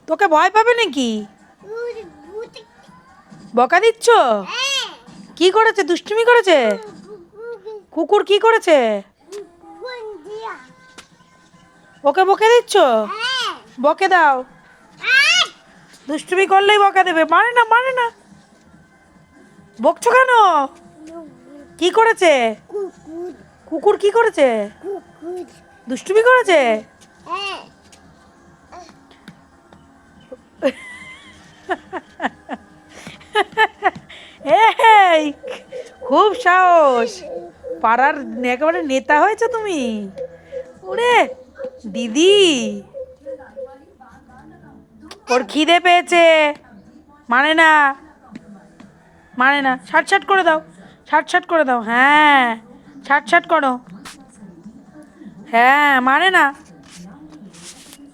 তোকে ভয় পাবে নাকি? বকা দিচ্ছ? কি করেছে? দুষ্টুমি করেছে? কুকুর কি করেছে? ওকে বকে দিচ্ছ? বকে দাও। দুষ্টুমি করলেই বকা দেবে। মারে না, মারে না। বকছো কেন? কি করেছে? কুকুর কি করেছে? দুষ্টুমি করেছে? এই, খুব সাহস। পাড়ার একেবারে নেতা হয়েছে তুমি। ওরে দিদি, ওর খিদে পেয়েছে। মানে না, মানে না। ছাট ছাট করে দাও, ছাট ছাট করে দাও। হ্যাঁ, ছাট ছাট করো। হ্যাঁ, মানে না।